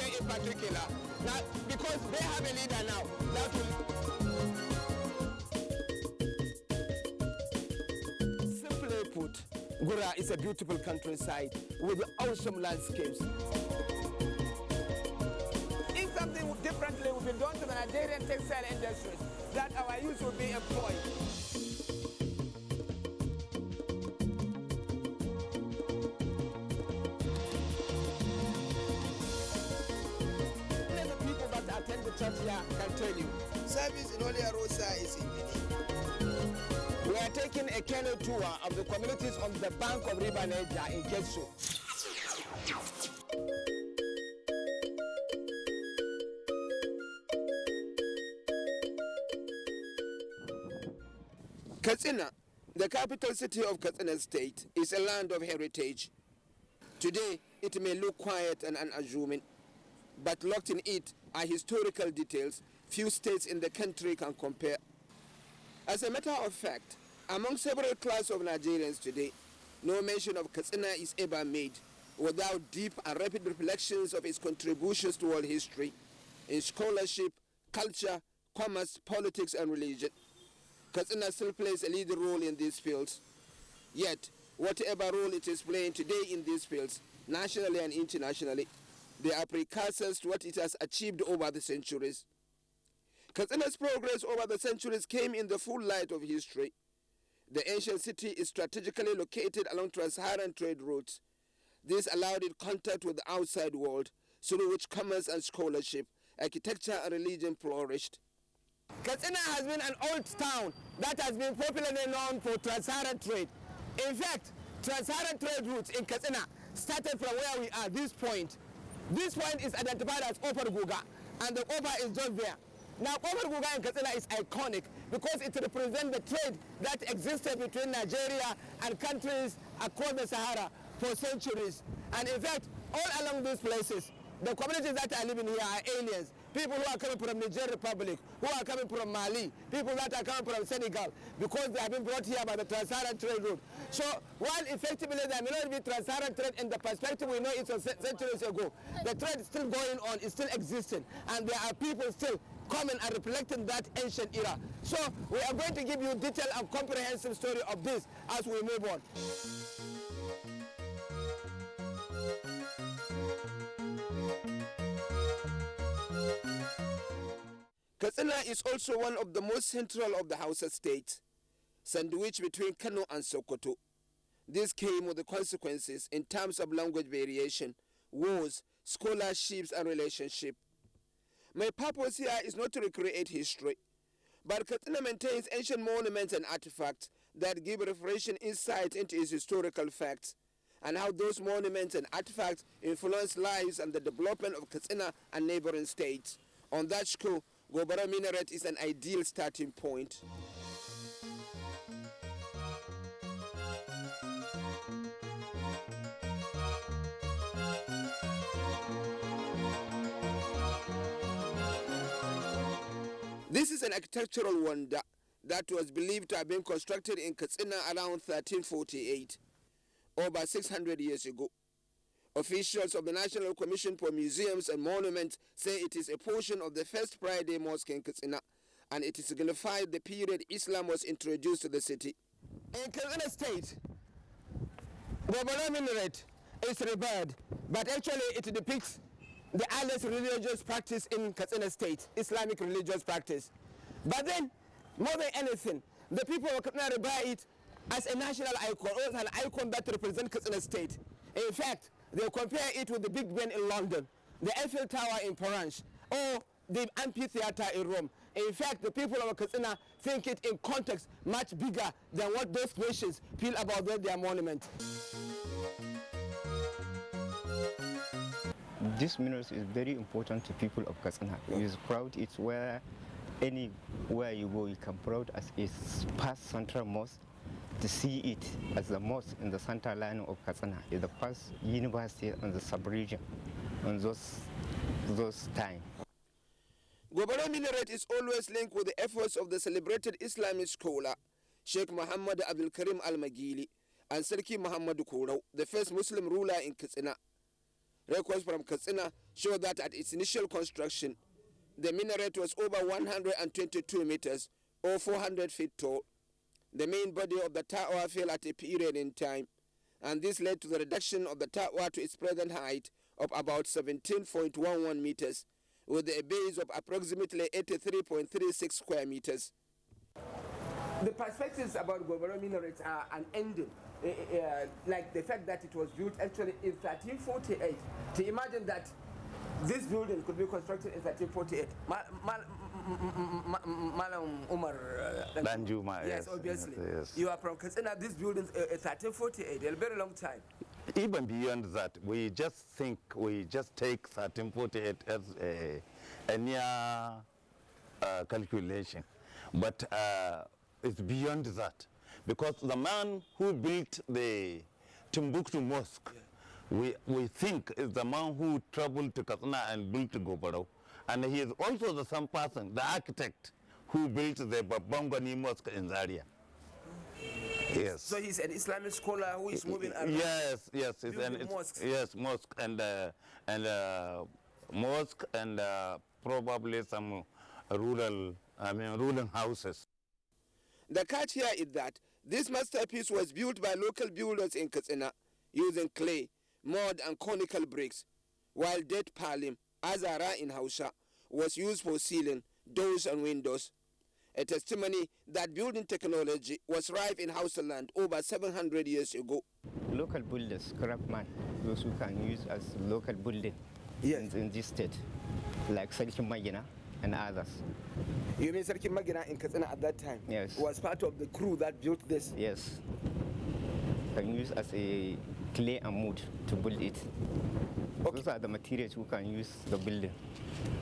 Nigerian in particular. Now, because they have a leader now, that will... Simply put, Gura is a beautiful countryside with awesome landscapes. If something differently would be done to the Nigerian textile industries, that our youth will be employed. Only the people that attend the church here can tell you. Service in Holy Arosa is in Benin. We are taking a canoe tour of the communities on the bank of River Niger in Katsina. Katsina, the capital city of Katsina State, is a land of heritage. Today, it may look quiet and unassuming, but locked in it are historical details few states in the country can compare. As a matter of fact, among several classes of Nigerians today, no mention of Katsina is ever made without deep and rapid reflections of its contributions to world history, in scholarship, culture, commerce, politics, and religion. Katsina still plays a leading role in these fields. Yet, whatever role it is playing today in these fields, nationally and internationally, they are precursors to what it has achieved over the centuries. Katsina's progress over the centuries came in the full light of history. The ancient city is strategically located along trans-Saharan trade routes. This allowed it contact with the outside world, through which commerce and scholarship, architecture and religion flourished. Katsina has been an old town that has been popularly known for trans-Saharan trade. In fact, trans-Saharan trade routes in Katsina started from where we are, this point. This point is identified as Upper Guga, and the Upper is just there. Now, Upper Guga in Katsina is iconic because it represents the trade that existed between Nigeria and countries across the Sahara for centuries. And in fact, all along these places, the communities that are living here are aliens. People who are coming from Nigerian Republic, who are coming from Mali, people that are coming from Senegal, because they have been brought here by the trans-Saharan trade route. So while effectively there may not be trans-Saharan trade in the perspective we know it was centuries ago, the trade is still going on, is still existing, and there are people still coming and reflecting that ancient era. So we are going to give you a detailed and comprehensive story of this as we move on. Katsina is also one of the most central of the Hausa states, sandwiched between Kano and Sokoto. This came with the consequences in terms of language variation, wars, scholarships, and relationship. My purpose here is not to recreate history, but Katsina maintains ancient monuments and artifacts that give refreshing insight into its historical facts and how those monuments and artifacts influence lives and the development of Katsina and neighboring states. On that score, Gobarau minaret is an ideal starting point. This is an architectural wonder that was believed to have been constructed in Katsina around 1348, over 600 years ago. Officials of the National Commission for Museums and Monuments say it is a portion of the first Friday Mosque in Katsina, and it signified the period Islam was introduced to the city. In Katsina State, Gobarau minaret is revered, but actually it depicts the earliest religious practice in Katsina State, Islamic religious practice. But then, more than anything, the people of Katsina revere it as a national icon, or as an icon that represents Katsina State. In fact, they compare it with the Big Ben in London, the Eiffel Tower in Paris, or the amphitheater in Rome. In fact, the people of Katsina think it in context much bigger than what those nations feel about their monument. This minaret is very important to people of Katsina. It is proud. It's where anywhere you go, you can proud as its past central mosque. To see it as the mosque in the central line of Katsina is the first university in the sub-region in those times. Gobarau minaret is always linked with the efforts of the celebrated Islamic scholar Sheikh Muhammad Abdul Karim Al-Magili and Sarki Muhammad Kourau, the first Muslim ruler in Katsina. Records from Katsina show that at its initial construction, the minaret was over 122 meters or 400 feet tall. The main body of the tower fell at a period in time, and this led to the reduction of the tower to its present height of about 17.11 meters, with a base of approximately 83.36 square meters. The perspectives about Gobarau minarets are unending, like the fact that it was built actually in 1348. To imagine that this building could be constructed in 1348. Malam Umar Danjuma, yes, obviously. Yes. You are from Katsina, this building in 1348, a very long time. Even beyond that, we just take 1348 as a near calculation. But it's beyond that. Because the man who built the Timbuktu Mosque, we think is the man who traveled to Katsina and built Gobarau. And he is also the same person, the architect, who built the Babangani Mosque in Zaria. Yes. So he's an Islamic scholar who is moving around. Yes, yes, mosques. Yes, mosque and probably some rural houses. The catch here is that this masterpiece was built by local builders in Katsina using clay, mud, and conical bricks, while dead palim, azara in Hausa, was used for ceiling, doors, and windows. A testimony that building technology was rife in Hausa land over 700 years ago. Local builders, craftsmen, those who can use as local building in this state, like Sarki Magina and others. You mean Sarki Magina in Katsina at that time? Yes. Was part of the crew that built this? Yes. Can use as a clay and wood to build it. Okay. Those are the materials who can use the building.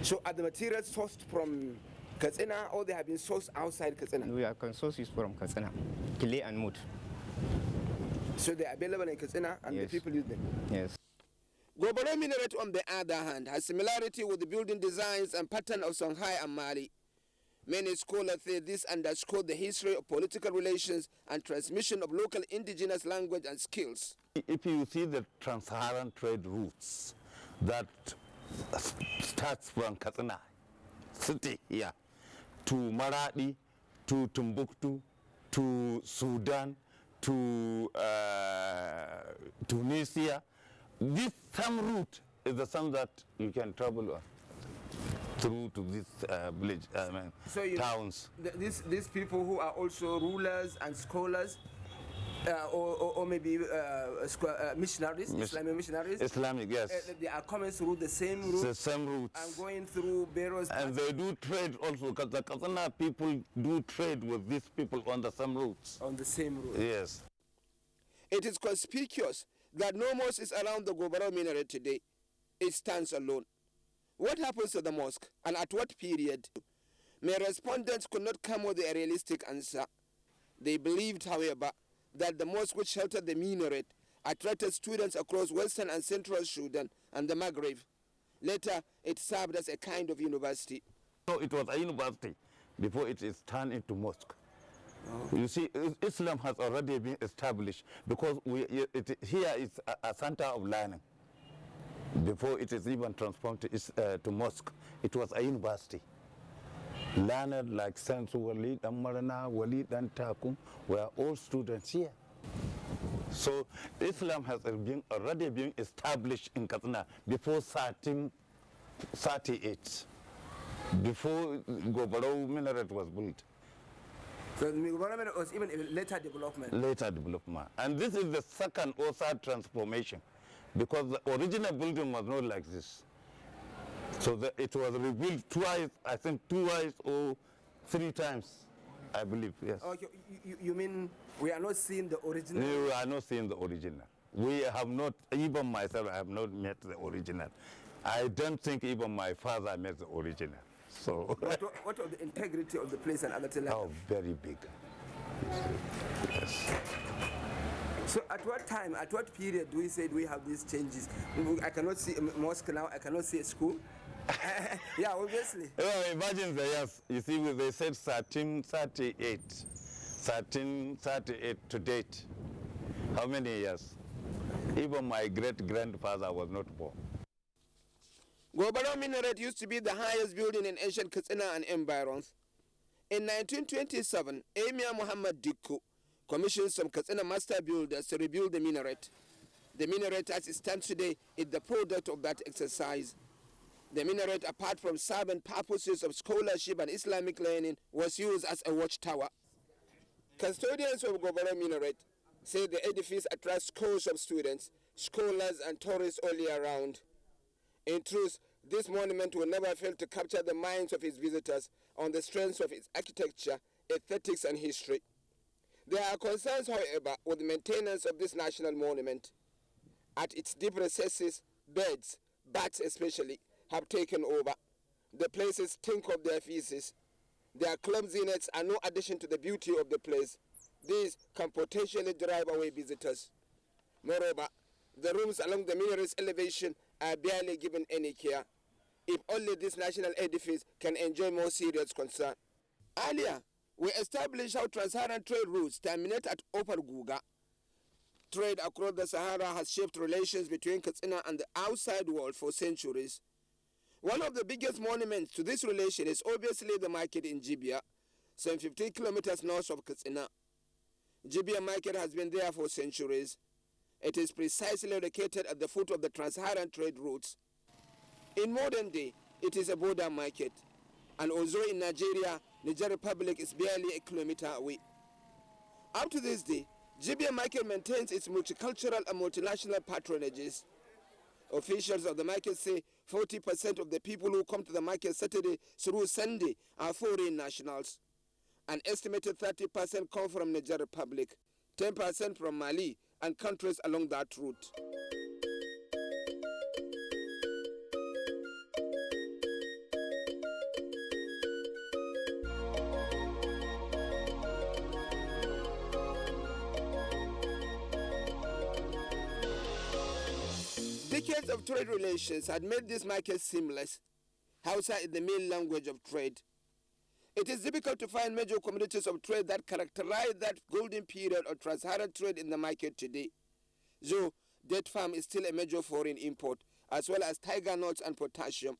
So are the materials sourced from Katsina or they have been sourced outside Katsina? We can source it from Katsina, clay and wood. So they are available in Katsina and the people use them? Yes. Gobarau minaret, on the other hand, has similarity with the building designs and pattern of Songhai and Mali. Many scholars say this underscores the history of political relations and transmission of local indigenous language and skills. If you see the trans-Saharan trade routes that starts from Katsina city here to Maradi, to Timbuktu, to Sudan, to Tunisia, this same route is the same that you can travel on through to this village, towns. These people who are also rulers and scholars, or maybe missionaries, Islamic missionaries. Islamic, yes. They are coming through the same route. The same routes. And going through various. And they do trade also, because the Katsina people do trade with these people on the same routes. On the same route. Yes. It is conspicuous that no mosque is around the Gobarau minaret today. It stands alone. What happens to the mosque, and at what period? My respondents could not come with a realistic answer. They believed, however, that the mosque which sheltered the minaret attracted students across western and central Sudan and the Maghreb. Later, it served as a kind of university. No, it was a university before it is turned into mosque. Oh. You see, Islam has already been established because here is a center of learning. Before it is even transformed to mosque, it was a university. Learned like Saint Walid and Marana, Walid and Takum were all students here. So Islam has already been established in Katsina before 1338, before Gobarau minaret was built. So the Gobarau minaret was even a later development? Later development. And this is the second or third transformation, because the original building was not like this. So it was rebuilt twice, I think twice or 3 times, I believe, yes. Okay, you mean we are not seeing the original? No, we are not seeing the original. We have not, even myself, I have not met the original. I don't think even my father met the original. So what of the integrity of the place and other things? Oh, very big. Yes. So at what time, at what period do we say we have these changes? I cannot see a mosque now, I cannot see a school. Yeah, obviously. Well, imagine the years. You see, they said 1338. 1338 to date. How many years? Even my great-grandfather was not born. Gobarau minaret used to be the highest building in ancient Katsina and environs. In 1927, Emir Muhammad Dikko commissioned some Katsina master builders to rebuild the minaret. The minaret as it stands today is the product of that exercise. The minaret, apart from serving purposes of scholarship and Islamic learning, was used as a watchtower. Custodians of Gobarau minaret say the edifice attracts scores of students, scholars and tourists all year round. In truth, this monument will never fail to capture the minds of its visitors on the strength of its architecture, aesthetics and history. There are concerns, however, with the maintenance of this national monument. At its deep recesses, birds, bats especially, have taken over. The places stink of their feces. Their clumsiness are no addition to the beauty of the place. These can potentially drive away visitors. Moreover, the rooms along the minaret's elevation are barely given any care. If only this national edifice can enjoy more serious concern. Earlier, we established how trans-Saharan trade routes terminate at Upper Guga. Trade across the Sahara has shaped relations between Katsina and the outside world for centuries. One of the biggest monuments to this relation is obviously the market in Jibia, some 15 kilometers north of Katsina. Jibia market has been there for centuries. It is precisely located at the foot of the trans-Saharan trade routes. In modern day, it is a border market, and although in Nigeria, Niger Republic is barely a kilometer away. Up to this day, Jibia market maintains its multicultural and multinational patronages. Officials of the market say 40% of the people who come to the market Saturday through Sunday are foreign nationals. An estimated 30% come from Niger Republic, 10% from Mali and countries along that route. Decades of trade relations had made this market seamless. Hausa is the main language of trade. It is difficult to find major commodities of trade that characterize that golden period of trans-Saharan trade in the market today. Though date palm is still a major foreign import, as well as tiger nuts and potassium.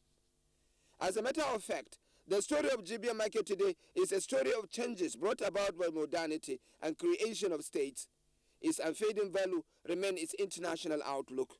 As a matter of fact, the story of Jibia market today is a story of changes brought about by modernity and creation of states. Its unfading value remains its international outlook.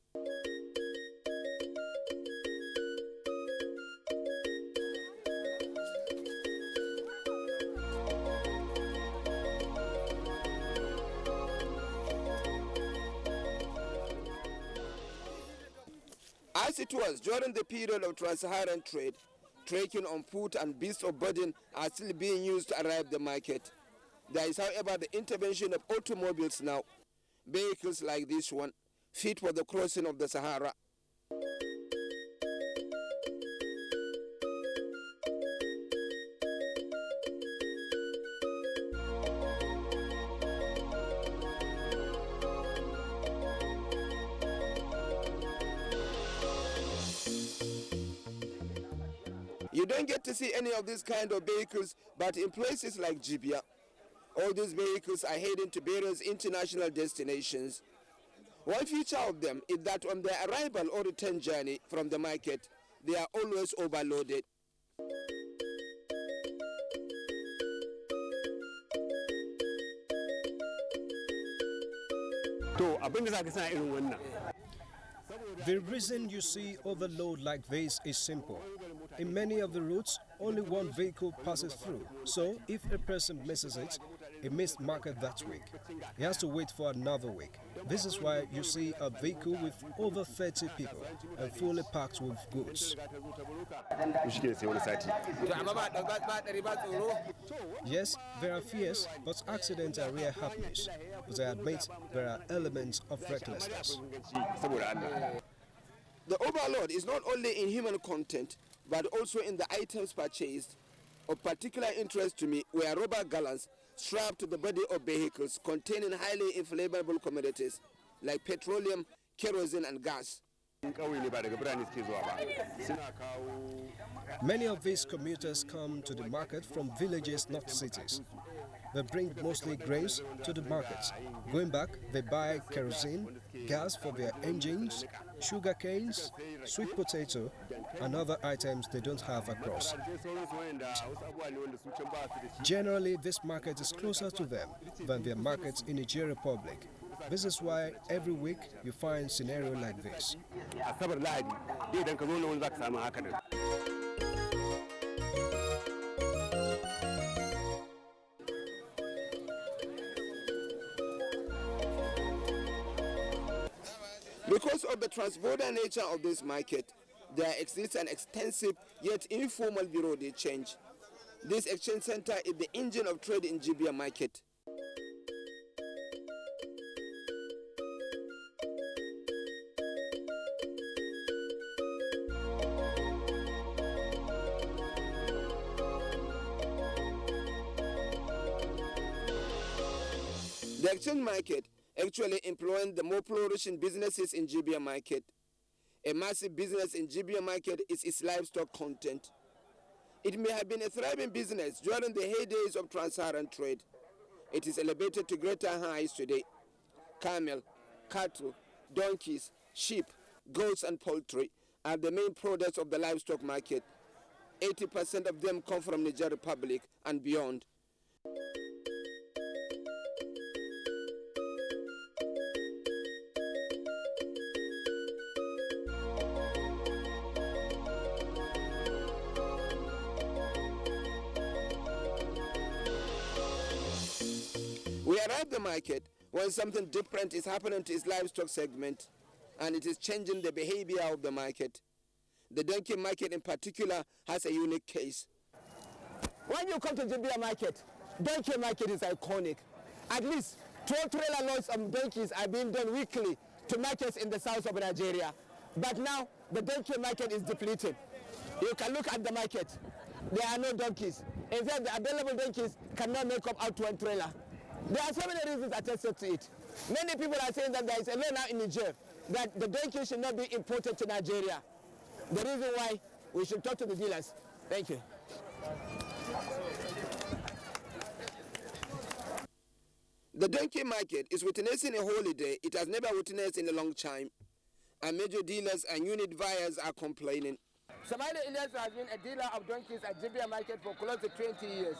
As it was during the period of trans-Saharan trade, trekking on foot and beasts of burden are still being used to arrive the market. There is, however, the intervention of automobiles now, vehicles like this one, fit for the crossing of the Sahara. You don't get to see any of these kind of vehicles, but in places like Jibia, all these vehicles are heading to various international destinations. One feature of them is that on their arrival or return journey from the market, they are always overloaded. The reason you see overload like this is simple. In many of the routes, only one vehicle passes through. So if a person misses it, he missed market that week. He has to wait for another week. This is why you see a vehicle with over 30 people and fully packed with goods. Yes, there are fears, but accidents are rare happenings. But I admit there are elements of recklessness. The overload is not only in human content, but also in the items purchased. Of particular interest to me were rubber gallons strapped to the body of vehicles containing highly inflammable commodities like petroleum, kerosene and gas. Many of these commuters come to the market from villages, not cities. They bring mostly grains to the markets. Going back, they buy kerosene, gas for their engines, sugar canes, sweet potato, and other items they don't have across. Generally, this market is closer to them than their markets in Nigeria Republic. This is why every week you find scenario like this. Because of the transborder nature of this market, there exists an extensive yet informal bureau de change. This exchange center is the engine of trade in Jibia market. The exchange market actually employing the more flourishing businesses in Jibia market. A massive business in Jibia market is its livestock content. It may have been a thriving business during the heydays of trans-Saharan trade. It is elevated to greater heights today. Camel, cattle, donkeys, sheep, goats and poultry are the main products of the livestock market. 80% of them come from Niger Republic and beyond. We arrive at the market when something different is happening to its livestock segment, and it is changing the behavior of the market. The donkey market in particular has a unique case. When you come to Jibia market, donkey market is iconic. At least 12 trailer loads of donkeys are being done weekly to markets in the south of Nigeria. But now the donkey market is depleted. You can look at the market. There are no donkeys. In fact, the available donkeys cannot make up out to one trailer. There are so many reasons attested to it. Many people are saying that there is a law now in Niger that the donkey should not be imported to Nigeria. The reason why we should talk to the dealers. Thank you. The donkey market is witnessing a holiday it has never witnessed in a long time. And major dealers and unit buyers are complaining. Somali Ilyas has been a dealer of donkeys at Jibia market for close to 20 years.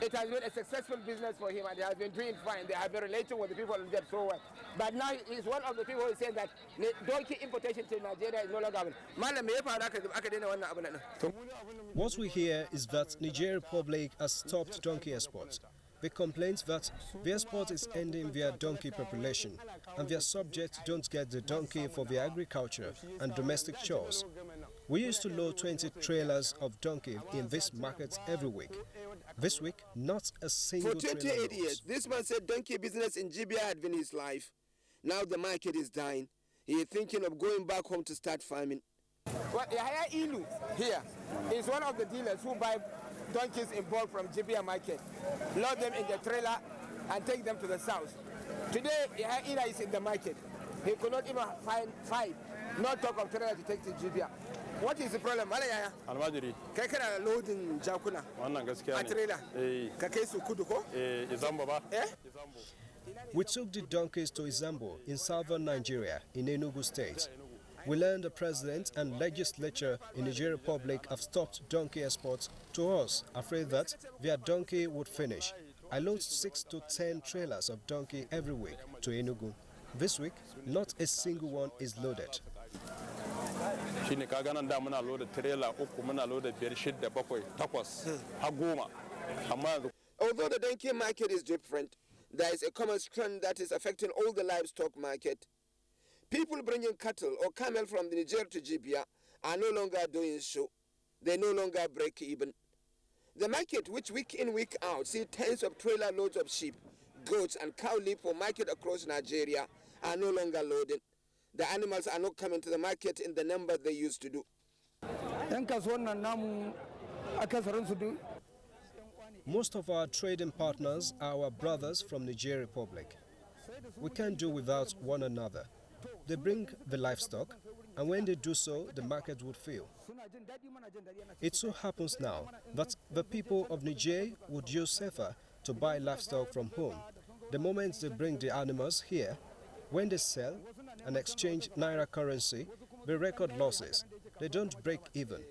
It has been a successful business for him and he has been doing fine. They have been relating with the people who get so well. But now he's one of the people who is saying that donkey importation to Nigeria is no longer. What we hear is that Nigeria Republic has stopped donkey exports. The complaint that the export is ending their donkey population and their subjects don't get the donkey for their agriculture and domestic chores. We used to load 20 trailers of donkey in this market every week. This week, not a single For 28 trailer years, this man said donkey business in Jibia had been his life. Now the market is dying. He is thinking of going back home to start farming. Well, Yahya Ilu here is one of the dealers who buy donkeys in bulk from Jibia market, load them in the trailer and take them to the south. Today, Yahya Ilu is in the market. He could not even find five, not talk of trailer to take to Jibia. What is the problem? Almajiri. Kai kana loading jakuna. Wannan gaskiya ne. A trailer. Ka kai su kudu ko? Izambo ba. We took the donkeys to Izambo in southern Nigeria, in Enugu State. We learned the president and legislature in Nigeria Republic have stopped donkey exports to us, afraid that their donkey would finish. I load 6 to 10 trailers of donkey every week to Enugu. This week, not a single one is loaded. Shine kaga nan da muna loda trailer uku muna loda 5 6 7 8 har 10 amma Although the donkey market is different, there is a common trend that is affecting all the livestock market. People bringing cattle or camel from the Niger to Jibia are no longer doing so. They no longer break even. The market, which week in, week out, see tens of trailer loads of sheep, goats and cow leave for market across Nigeria, are no longer loaded. The animals are not coming to the market in the number they used to do. Most of our trading partners are our brothers from Nigeria Republic. We can't do without one another. They bring the livestock, and when they do so, the market would fill. It so happens now that the people of Niger would use safer to buy livestock from home. The moment they bring the animals here, when they sell and exchange naira currency, they record losses. They don't break even.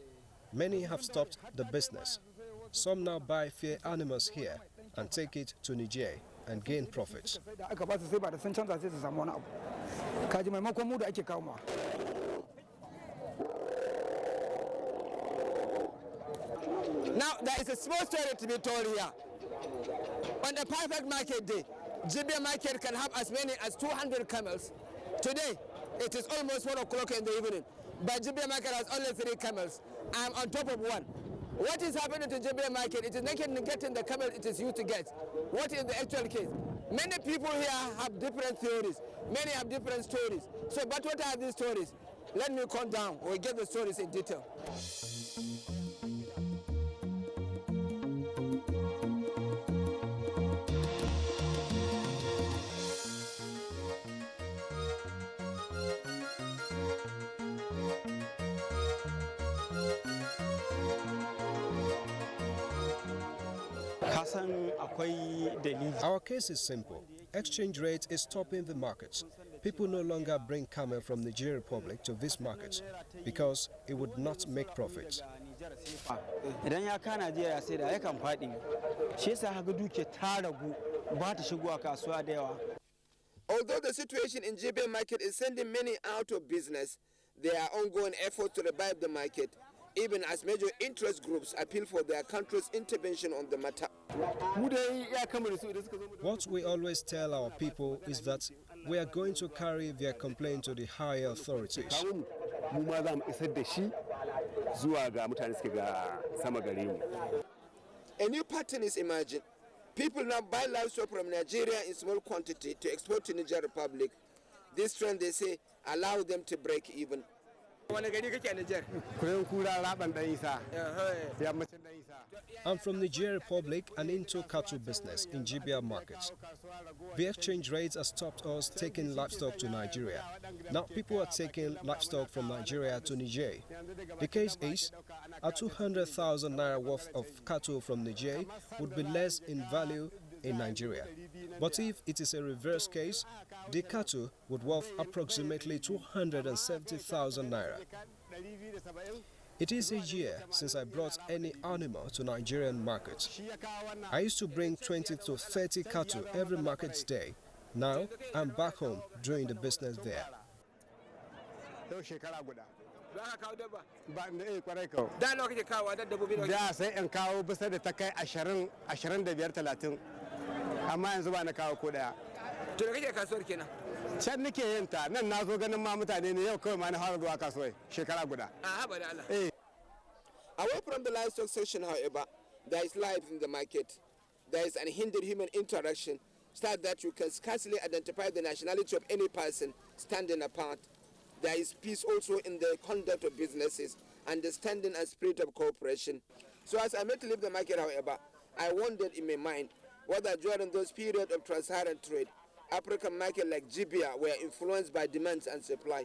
Many have stopped the business. Some now buy fair animals here and take it to Niger and gain profits. Now, there is a small story to be told here. On a perfect market day, Jibia market can have as many as 200 camels. Today, it is almost 1 o'clock in the evening, but Jibia market has only 3 camels. I'm on top of one. What is happening to Jibia market? It is not getting the camel it is used to get. What is the actual case? Many people here have different theories. Many have different stories. So, but what are these stories? Let me calm down. We'll get the stories in detail. Our case is simple. Exchange rate is stopping the markets. People no longer bring camel from the Nigerian Republic to this market because it would not make profits. Although the situation in Jibia market is sending many out of business, there are ongoing efforts to revive the market, even as major interest groups appeal for their country's intervention on the matter. What we always tell our people is that we are going to carry their complaint to the higher authorities. A new pattern is emerging. People now buy livestock from Nigeria in small quantity to export to Niger Republic. This trend, they say, allows them to break even. I'm from Nigeria Republic and into cattle business in Jibia markets. The exchange rates have stopped us taking livestock to Nigeria. Now people are taking livestock from Nigeria to Niger. The case is, a 200,000 naira worth of cattle from Niger would be less in value in Nigeria. But if it is a reverse case, the cattle would worth approximately 270,000 naira. It is a year since I brought any animal to Nigerian markets. I used to bring 20 to 30 cattle every market day. Now I'm back home doing the business there. Can nake yin ta nan na zo ganin ma mutane ne yau kawai ma na fara zuwa kasuwai shekara guda. Away from the livestock section, however, there is life in the market. There is unhindered human interaction, such that you can scarcely identify the nationality of any person standing apart. There is peace also in the conduct of businesses, understanding and spirit of cooperation. So as I met to leave the market, however, I wondered in my mind whether during those periods of trans-Saharan trade, African markets like Jibia were influenced by demands and supply.